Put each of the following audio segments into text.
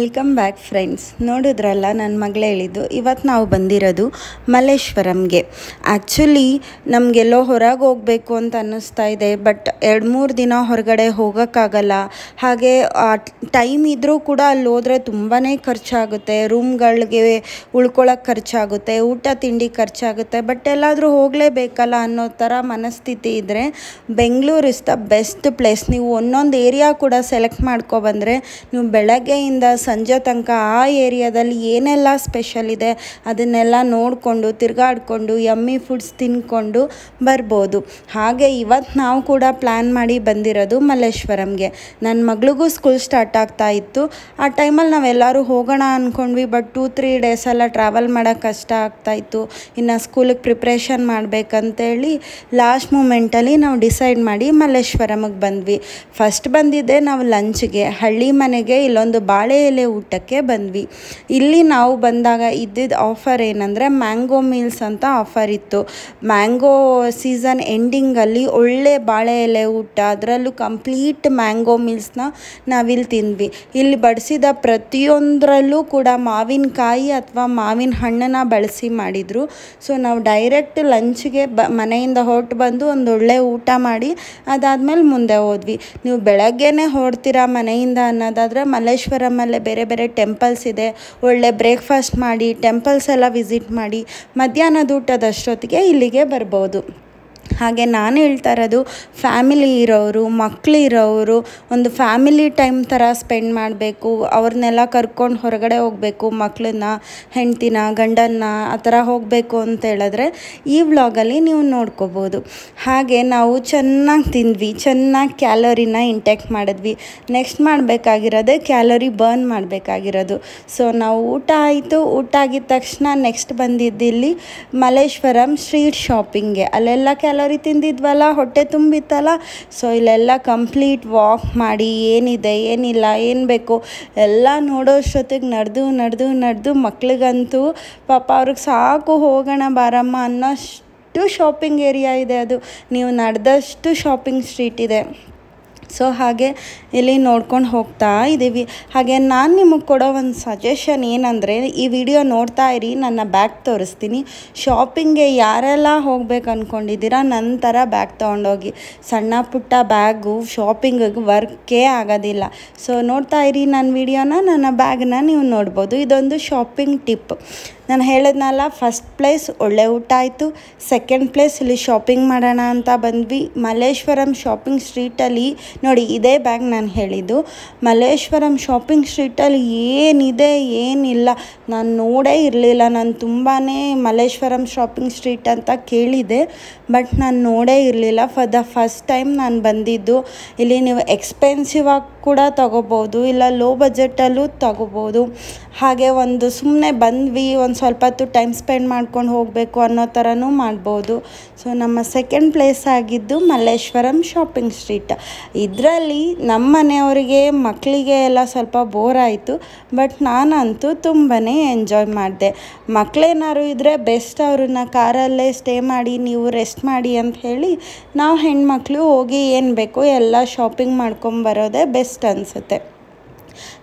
Welcome back friends. ನೋಡಿದ್ರಲ್ಲ ನನ್ನ ಮಗಳು ಹೇಳಿದ್ದು, ಇವತ್ತು ನಾವು ಬಂದಿರೋದು ಮಲ್ಲೇಶ್ವರಂಗೆ. ಆ್ಯಕ್ಚುಲಿ ನಮಗೆಲ್ಲೋ ಹೊರಗೆ ಹೋಗಬೇಕು ಅಂತ ಅನ್ನಿಸ್ತಾ ಇದೆ, ಬಟ್ 2-3 ದಿನ ಹೊರಗಡೆ ಹೋಗೋಕ್ಕಾಗಲ್ಲ. ಹಾಗೆ ಟೈಮ್ ಇದ್ದರೂ ಕೂಡ ಅಲ್ಲಿ ಹೋದರೆ ತುಂಬಾ ಖರ್ಚಾಗುತ್ತೆ. ರೂಮ್ಗಳಿಗೆ ಉಳ್ಕೊಳ್ಳೋಕೆ ಖರ್ಚಾಗುತ್ತೆ, ಊಟ ತಿಂಡಿ ಖರ್ಚಾಗುತ್ತೆ. ಬಟ್ ಎಲ್ಲಾದರೂ ಹೋಗಲೇಬೇಕಲ್ಲ ಅನ್ನೋ ಥರ ಮನಸ್ಥಿತಿ ಇದ್ದರೆ Bengaluru is the best place. ನೀವು ಒಂದೊಂದು ಏರಿಯಾ ಕೂಡ ಸೆಲೆಕ್ಟ್ ಮಾಡ್ಕೊಬಂದರೆ ನೀವು ಬೆಳಗ್ಗೆಯಿಂದ ಸಂಜೆ ತನಕ ಆ ಏರಿಯಾದಲ್ಲಿ ಏನೆಲ್ಲ ಸ್ಪೆಷಲ್ ಇದೆ ಅದನ್ನೆಲ್ಲ ನೋಡಿಕೊಂಡು ತಿರುಗಾಡಿಕೊಂಡು ಯಮ್ಮಿ ಫುಡ್ಸ್ ತಿನ್ಕೊಂಡು ಬರ್ಬೋದು. ಹಾಗೆ ಇವತ್ತು ನಾವು ಕೂಡ ಪ್ಲ್ಯಾನ್ ಮಾಡಿ ಬಂದಿರೋದು ಮಲ್ಲೇಶ್ವರಂಗೆ. ನನ್ನ ಮಗಳಿಗೂ ಸ್ಕೂಲ್ ಸ್ಟಾರ್ಟ್ ಆಗ್ತಾ ಇತ್ತು. ಆ ಟೈಮಲ್ಲಿ ನಾವೆಲ್ಲರೂ ಹೋಗೋಣ ಅಂದ್ಕೊಂಡ್ವಿ, ಬಟ್ 2-3 ಡೇಸ್ ಎಲ್ಲ ಟ್ರಾವೆಲ್ ಮಾಡೋಕ್ಕೆ ಕಷ್ಟ ಆಗ್ತಾಯಿತ್ತು. ಇನ್ನು ಸ್ಕೂಲಿಗೆ ಪ್ರಿಪ್ರೇಷನ್ ಮಾಡಬೇಕಂತೇಳಿ ಲಾಸ್ಟ್ ಮೂಮೆಂಟಲ್ಲಿ ನಾವು ಡಿಸೈಡ್ ಮಾಡಿ ಮಲ್ಲೇಶ್ವರಮಿಗೆ ಬಂದ್ವಿ. ಫಸ್ಟ್ ಬಂದಿದ್ದೆ ನಾವು ಲಂಚ್ಗೆ, ಹಳ್ಳಿ ಮನೆಗೆ ಇಲ್ಲೊಂದು ಬಾಳೆ ಎಲೆ ಊಟಕ್ಕೆ ಬಂದ್ವಿ. ಇಲ್ಲಿ ನಾವು ಬಂದಾಗ ಇದ್ದಿದ್ದ ಆಫರ್ ಏನಂದರೆ ಮ್ಯಾಂಗೋ ಮೀಲ್ಸ್ ಅಂತ ಆಫರ್ ಇತ್ತು. ಮ್ಯಾಂಗೋ ಸೀಸನ್ ಎಂಡಿಂಗಲ್ಲಿ ಒಳ್ಳೆ ಬಾಳೆ ಎಲೆ ಊಟ, ಅದರಲ್ಲೂ ಕಂಪ್ಲೀಟ್ ಮ್ಯಾಂಗೋ ಮೀಲ್ಸ್ನ ನಾವಿಲ್ಲಿ ತಿಂದ್ವಿ. ಇಲ್ಲಿ ಬಡಿಸಿದ ಪ್ರತಿಯೊಂದರಲ್ಲೂ ಕೂಡ ಮಾವಿನಕಾಯಿ ಅಥವಾ ಮಾವಿನ ಹಣ್ಣನ್ನು ಬಳಸಿ ಮಾಡಿದರು. ಸೊ ನಾವು ಡೈರೆಕ್ಟ್ ಲಂಚ್ಗೆ ಮನೆಯಿಂದ ಹೊರಟು ಬಂದು ಒಂದೊಳ್ಳೆ ಊಟ ಮಾಡಿ ಅದಾದಮೇಲೆ ಮುಂದೆ ಹೋದ್ವಿ. ನೀವು ಬೆಳಗ್ಗೆನೇ ಹೊರಡ್ತೀರಾ ಮನೆಯಿಂದ ಅನ್ನೋದಾದರೆ ಮಲ್ಲೇಶ್ವರಮಲ್ಲೇ ಬೇರೆ ಬೇರೆ ಟೆಂಪಲ್ಸ್ ಇದೆ. ಒಳ್ಳೆ ಬ್ರೇಕ್ಫಾಸ್ಟ್ ಮಾಡಿ ಟೆಂಪಲ್ಸ್ ಎಲ್ಲ ವಿಸಿಟ್ ಮಾಡಿ ಮಧ್ಯಾಹ್ನದ ಊಟದಷ್ಟೊತ್ತಿಗೆ ಇಲ್ಲಿಗೆ ಬರ್ಬೋದು. ಹಾಗೆ ನಾನು ಹೇಳ್ತಾ ಇರೋದು, ಫ್ಯಾಮಿಲಿ ಇರೋರು, ಮಕ್ಕಳು ಇರೋರು ಒಂದು ಫ್ಯಾಮಿಲಿ ಟೈಮ್ ಥರ ಸ್ಪೆಂಡ್ ಮಾಡಬೇಕು, ಅವ್ರನ್ನೆಲ್ಲ ಕರ್ಕೊಂಡು ಹೊರಗಡೆ ಹೋಗಬೇಕು, ಮಕ್ಕಳನ್ನ, ಹೆಂಡ್ತಿನ, ಗಂಡನ್ನ ಆ ಥರ ಹೋಗಬೇಕು ಅಂತ ಹೇಳಿದ್ರೆ ಈ ವ್ಲಾಗಲ್ಲಿ ನೀವು ನೋಡ್ಕೋಬೋದು. ಹಾಗೆ ನಾವು ಚೆನ್ನಾಗಿ ತಿಂದ್ವಿ, ಚೆನ್ನಾಗಿ ಕ್ಯಾಲೋರಿನ ಇಂಟೇಕ್ ಮಾಡಿದ್ವಿ. ನೆಕ್ಸ್ಟ್ ಮಾಡಬೇಕಾಗಿರೋದೇ ಕ್ಯಾಲೋರಿ ಬರ್ನ್ ಮಾಡಬೇಕಾಗಿರೋದು. ಸೊ ನಾವು ಊಟ ಆಯಿತು. ಊಟ ಆಗಿದ ತಕ್ಷಣ ನೆಕ್ಸ್ಟ್ ಬಂದಿದ್ದಿಲ್ಲಿ ಮಲ್ಲೇಶ್ವರಂ ಸ್ಟ್ರೀಟ್ ಶಾಪಿಂಗ್ಗೆ. ಅಲ್ಲೆಲ್ಲ ಕ್ಯಾಲೋರಿ ತಿಂದಿದ್ವಲ್ಲ, ಹೊಟ್ಟೆ ತುಂಬಿತ್ತಲ್ಲ. ಸೊ ಇಲ್ಲೆಲ್ಲ ಕಂಪ್ಲೀಟ್ ವಾಕ್ ಮಾಡಿ ಏನಿದೆ ಏನಿಲ್ಲ ಏನು ಬೇಕು ಎಲ್ಲ ನೋಡೋಷ್ಟೊತ್ತಿಗೆ ನಡೆದು ಮಕ್ಳಿಗಂತೂ ಪಾಪ ಅವ್ರಿಗೆ ಸಾಕು, ಹೋಗೋಣ ಬಾರಮ್ಮ ಅನ್ನೋಷ್ಟು ಶಾಪಿಂಗ್ ಏರಿಯಾ ಇದೆ. ಅದು ನೀವು ನಡೆದಷ್ಟು ಶಾಪಿಂಗ್ ಸ್ಟ್ರೀಟ್ ಇದೆ. ಸೊ ಹಾಗೆ ಇಲ್ಲಿ ನೋಡ್ಕೊಂಡು ಹೋಗ್ತಾ ಇದ್ದೀವಿ. ಹಾಗೆ ನಾನು ನಿಮಗೆ ಕೊಡೋ ಒಂದು ಸಜೆಷನ್ ಏನಂದರೆ, ಈ ವಿಡಿಯೋ ನೋಡ್ತಾ ಇರಿ, ನನ್ನ ಬ್ಯಾಗ್ ತೋರಿಸ್ತೀನಿ. ಶಾಪಿಂಗ್ಗೆ ಯಾರೆಲ್ಲ ಹೋಗ್ಬೇಕು ಅಂದ್ಕೊಂಡಿದ್ದೀರಾ ನನ್ನ ಥರ ಬ್ಯಾಗ್ ತೊಗೊಂಡೋಗಿ. ಸಣ್ಣ ಪುಟ್ಟ ಬ್ಯಾಗು ಶಾಪಿಂಗಿಗೆ ವರ್ಕೇ ಆಗೋದಿಲ್ಲ. ಸೊ ನೋಡ್ತಾ ಇರಿ ನನ್ನ ವಿಡಿಯೋನ, ನನ್ನ ಬ್ಯಾಗನ್ನ ನೀವು ನೋಡ್ಬೋದು. ಇದೊಂದು ಶಾಪಿಂಗ್ ಟಿಪ್. ನಾನು ಹೇಳಿದ್ನಲ್ಲ, ಫಸ್ಟ್ ಪ್ಲೇಸ್ ಒಳ್ಳೆ ಊಟ ಆಯಿತು. ಸೆಕೆಂಡ್ ಪ್ಲೇಸ್ ಇಲ್ಲಿ ಶಾಪಿಂಗ್ ಮಾಡೋಣ ಅಂತ ಬಂದ್ವಿ. ಮಲ್ಲೇಶ್ವರಂ ಶಾಪಿಂಗ್ ಸ್ಟ್ರೀಟಲ್ಲಿ ನೋಡಿ, ಇದೇ ಬ್ಯಾಗ್ ನಾನು ಹೇಳಿದ್ದು. ಮಲ್ಲೇಶ್ವರಂ ಶಾಪಿಂಗ್ ಸ್ಟ್ರೀಟಲ್ಲಿ ಏನಿದೆ ಏನಿಲ್ಲ ನಾನು ನೋಡೇ ಇರಲಿಲ್ಲ. ನಾನು ತುಂಬಾ ಮಲ್ಲೇಶ್ವರಂ ಶಾಪಿಂಗ್ ಸ್ಟ್ರೀಟ್ ಅಂತ ಕೇಳಿದೆ, ಬಟ್ ನಾನು ನೋಡೇ ಇರಲಿಲ್ಲ. ಫಾರ್ ದ ಫಸ್ಟ್ ಟೈಮ್ ನಾನು ಬಂದಿದ್ದು. ಇಲ್ಲಿ ನೀವು ಎಕ್ಸ್ಪೆನ್ಸಿವ್ ಆಗಿ ಕೂಡ ತಗೋಬೋದು, ಇಲ್ಲ ಲೋ ಬಜೆಟಲ್ಲೂ ತಗೋಬೋದು. ಹಾಗೆ ಒಂದು ಸುಮ್ಮನೆ ಬಂದ್ವಿ, ಒಂದು ಸ್ವಲ್ಪ ಹೊತ್ತು ಟೈಮ್ ಸ್ಪೆಂಡ್ ಮಾಡ್ಕೊಂಡು ಹೋಗಬೇಕು ಅನ್ನೋ ಥರನೂ ಮಾಡ್ಬೋದು. ಸೊ ನಮ್ಮ ಸೆಕೆಂಡ್ ಪ್ಲೇಸ್ ಆಗಿದ್ದು ಮಲ್ಲೇಶ್ವರಂ ಶಾಪಿಂಗ್ ಸ್ಟ್ರೀಟ್. ಇದರಲ್ಲಿ ನಮ್ಮ ಮನೆಯವರಿಗೆ ಮಕ್ಕಳಿಗೆ ಎಲ್ಲ ಸ್ವಲ್ಪ ಬೋರ್ ಆಯಿತು, ಬಟ್ ನಾನಂತೂ ತುಂಬಾ ಎಂಜಾಯ್ ಮಾಡಿದೆ. ಮಕ್ಕಳೇನಾದ್ರು ಇದ್ದರೆ ಬೆಸ್ಟ್ ಅವ್ರನ್ನ ಕಾರಲ್ಲೇ ಸ್ಟೇ ಮಾಡಿ ನೀವು ರೆಸ್ಟ್ ಮಾಡಿ ಅಂತ ಹೇಳಿ ನಾವು ಹೆಣ್ಮಕ್ಳು ಹೋಗಿ ಏನು ಬೇಕೋ ಎಲ್ಲ ಶಾಪಿಂಗ್ ಮಾಡ್ಕೊಂಬರೋದೇ ಬೆಸ್ಟ್ ಅನಿಸುತ್ತೆ.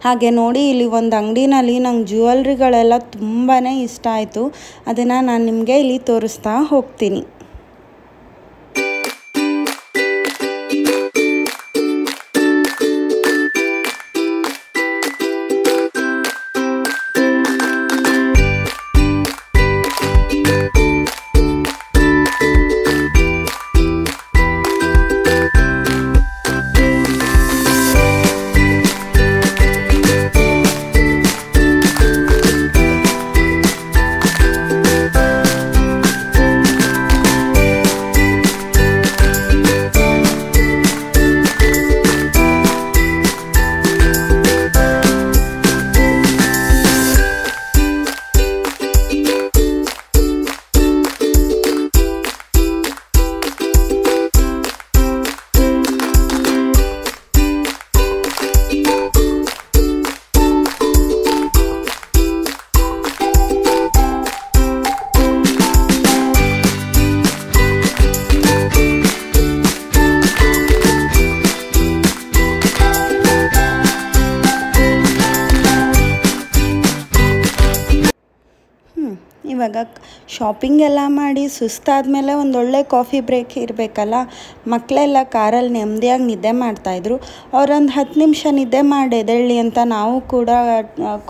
ಹಾಗೆ ನೋಡಿ, ಇಲ್ಲಿ ಒಂದು ಅಂಗಡಿನಲ್ಲಿ ನಂಗೆ ಜ್ಯುವೆಲ್ರಿಗಳೆಲ್ಲ ತುಂಬಾ ಇಷ್ಟ ಆಯಿತು. ಅದನ್ನು ನಾನು ನಿಮಗೆ ಇಲ್ಲಿ ತೋರಿಸ್ತಾ ಹೋಗ್ತೀನಿ. ಇವಾಗ ಶಾಪಿಂಗ್ ಎಲ್ಲ ಮಾಡಿ ಸುಸ್ತಾದಮೇಲೆ ಒಂದೊಳ್ಳೆ ಕಾಫಿ ಬ್ರೇಕ್ ಇರಬೇಕಲ್ಲ. ಮಕ್ಕಳೆಲ್ಲ ಕಾರಲ್ಲಿ ನೆಮ್ಮದಿಯಾಗಿ ನಿದ್ದೆ ಮಾಡ್ತಾಯಿದ್ರು. ಅವರೊಂದು 10 ನಿಮಿಷ ನಿದ್ದೆ ಮಾಡಿ ಎದ್ದೇಳಿ ಅಂತ ನಾವು ಕೂಡ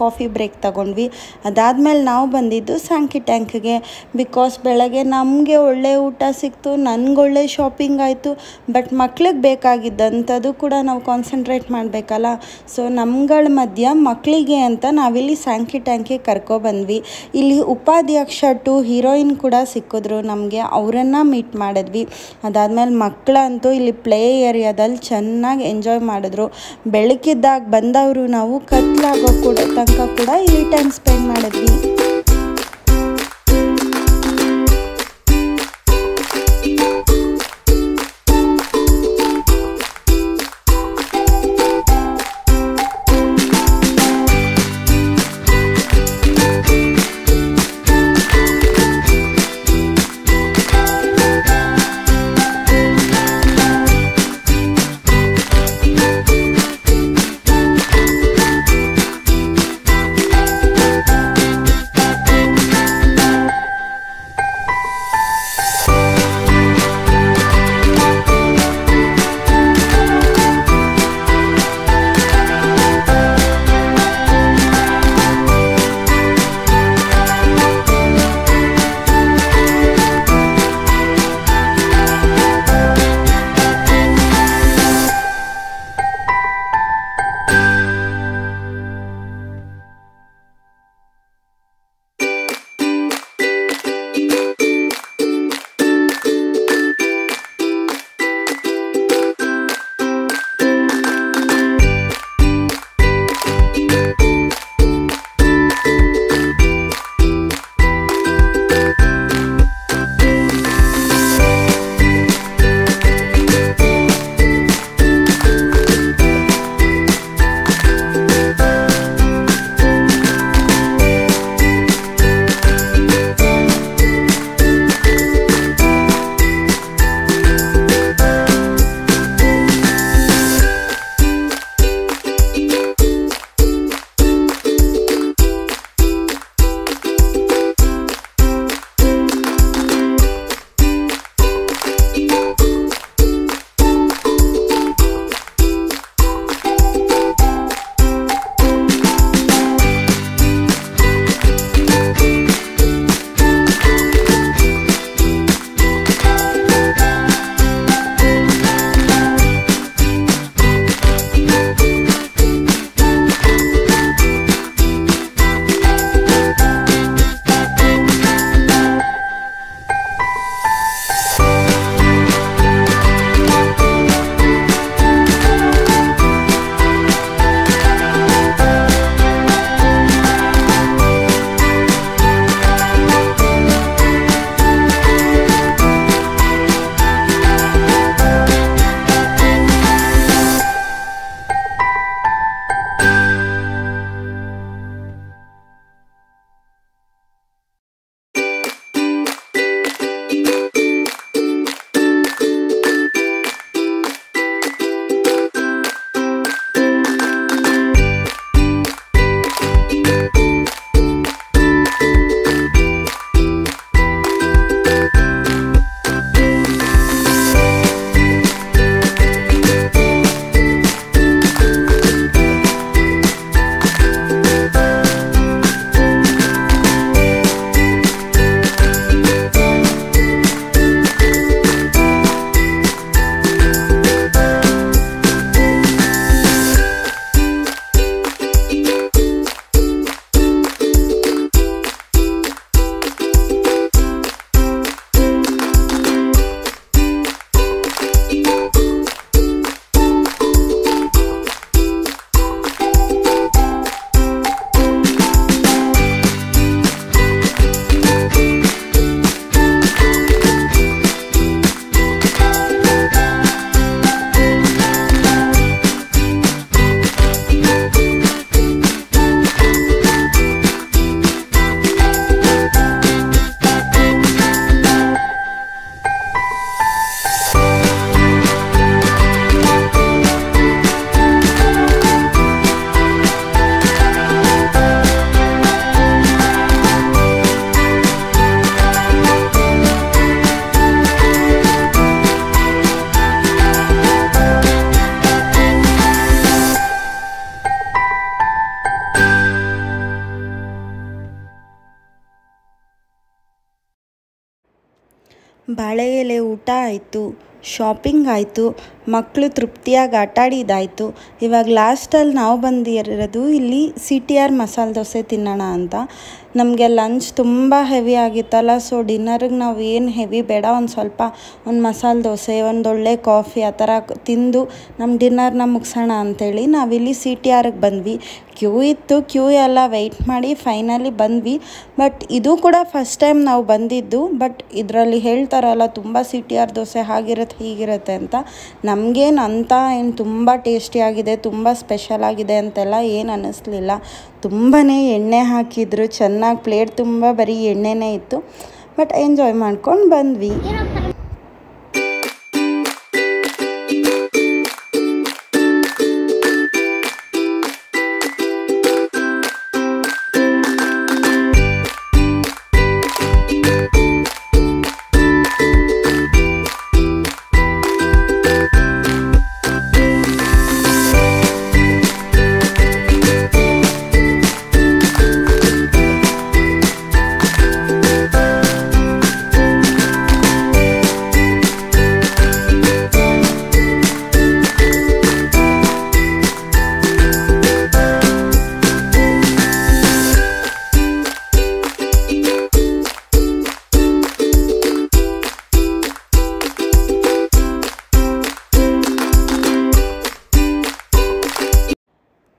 ಕಾಫಿ ಬ್ರೇಕ್ ತಗೊಂಡ್ವಿ. ಅದಾದಮೇಲೆ ನಾವು ಬಂದಿದ್ದು ಸ್ಯಾಂಕಿ ಟ್ಯಾಂಕ್ಗೆ. ಬಿಕಾಸ್ ಬೆಳಗ್ಗೆ ನಮಗೆ ಒಳ್ಳೆ ಊಟ ಸಿಕ್ತು, ನನಗೊಳ್ಳೆ ಶಾಪಿಂಗ್ ಆಯಿತು. ಬಟ್ ಮಕ್ಳಿಗೆ ಬೇಕಾಗಿದ್ದಂಥದ್ದು ಕೂಡ ನಾವು ಕಾನ್ಸಂಟ್ರೇಟ್ ಮಾಡಬೇಕಲ್ಲ. ಸೊ ನಮ್ಗಳ ಮಧ್ಯ ಮಕ್ಕಳಿಗೆ ಅಂತ ನಾವಿಲ್ಲಿ ಸ್ಯಾಂಕಿ ಟ್ಯಾಂಕಿಗೆ ಕರ್ಕೊಬಂದ್ವಿ. ಇಲ್ಲಿ ಉಪಾಧ್ಯಕ್ಷ ಟು ಹೀರೋಯಿನ್ ಕೂಡ ಸಿಕ್ಕಿದ್ರು ನಮಗೆ, ಅವರನ್ನು ಮೀಟ್ ಮಾಡಿದ್ವಿ. ಅದಾದಮೇಲೆ ಮಕ್ಕಳಂತೂ ಇಲ್ಲಿ ಪ್ಲೇ ಏರಿಯಾದಲ್ಲಿ ಚೆನ್ನಾಗಿ ಎಂಜಾಯ್ ಮಾಡಿದ್ರು. ಬೆಳಕಿದ್ದಾಗ ಬಂದವರು ನಾವು ಕತ್ಲಾಗೋ ತನಕ ಕೂಡ ಇಲ್ಲಿ ಟೈಮ್ ಸ್ಪೆಂಡ್ ಮಾಡಿದ್ವಿ. ಬಾಳೆ ಎಲೆ ಊಟ ಆಯಿತು, ಶಾಪಿಂಗ್ ಆಯಿತು, ಮಕ್ಕಳು ತೃಪ್ತಿಯಾಗಿ ಆಟಾಡಿದ್ದಾಯಿತು. ಇವಾಗ ಲಾಸ್ಟಲ್ಲಿ ನಾವು ಬಂದಿರೋದು ಇಲ್ಲಿ CTR ಮಸಾಲೆ ದೋಸೆ ತಿನ್ನೋಣ ಅಂತ. ನಮಗೆ ಲಂಚ್ ತುಂಬ ಹೆವಿ ಆಗಿತ್ತಲ್ಲ, ಸೊ ಡಿನ್ನರಿಗೆ ನಾವು ಏನು ಹೆವಿ ಬೇಡ, ಒಂದು ಮಸಾಲೆ ದೋಸೆ, ಒಂದೊಳ್ಳೆ ಕಾಫಿ ಆ ಥರ ತಿಂದು ನಮ್ಮ ಡಿನ್ನರ್ನ ಮುಗಿಸೋಣ ಅಂಥೇಳಿ ನಾವಿಲ್ಲಿ CTRಗೆ ಬಂದ್ವಿ. ಕ್ಯೂ ಇತ್ತು, ಕ್ಯೂ ಎಲ್ಲ ವೆಯ್ಟ್ ಮಾಡಿ ಫೈನಲಿ ಬಂದ್ವಿ. ಬಟ್ ಇದು ಕೂಡ ಫಸ್ಟ್ ಟೈಮ್ ನಾವು ಬಂದಿದ್ದು. ಬಟ್ ಇದರಲ್ಲಿ ಹೇಳ್ತಾರಲ್ಲ ತುಂಬ CTR ದೋಸೆ ಹಾಗಿರುತ್ತೆ ಹೀಗಿರುತ್ತೆ ಅಂತ. ನಮಗೇನು ಅಂತ ಏನು ತುಂಬ ಟೇಸ್ಟಿಯಾಗಿದೆ, ತುಂಬ ಸ್ಪೆಷಲ್ ಆಗಿದೆ ಅಂತೆಲ್ಲ ಏನು ಅನ್ನಿಸ್ಲಿಲ್ಲ. ತುಂಬಾ ಎಣ್ಣೆ ಹಾಕಿದ್ರು, ಚೆನ್ನಾಗಿ ಪ್ಲೇಟ್ ತುಂಬ ಬರೀ ಎಣ್ಣೆನೇ ಇತ್ತು. ಬಟ್ ಎಂಜಾಯ್ ಮಾಡ್ಕೊಂಡು ಬಂದ್ವಿ.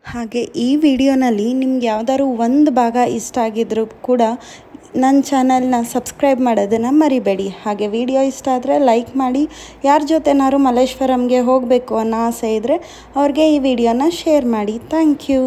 ಹಾಗೆ ಈ ವಿಡಿಯೋನಲ್ಲಿ ನಿಮ್ಗೆ ಯಾವ್ದಾದ್ರು ಒಂದು ಭಾಗ ಇಷ್ಟ ಆಗಿದ್ರೂ ಕೂಡ ನನ್ನ ಚಾನಲ್ನ ಸಬ್ಸ್ಕ್ರೈಬ್ ಮಾಡೋದನ್ನು ಮರಿಬೇಡಿ. ಹಾಗೆ ವಿಡಿಯೋ ಇಷ್ಟ ಆದರೆ ಲೈಕ್ ಮಾಡಿ. ಯಾರ ಜೊತೆನಾದ್ರು ಮಲ್ಲೇಶ್ವರಂಗೆ ಹೋಗಬೇಕು ಅನ್ನೋ ಆಸೆ ಇದ್ದರೆ ಅವ್ರಿಗೆ ಈ ವಿಡಿಯೋನ ಶೇರ್ ಮಾಡಿ. Thank you.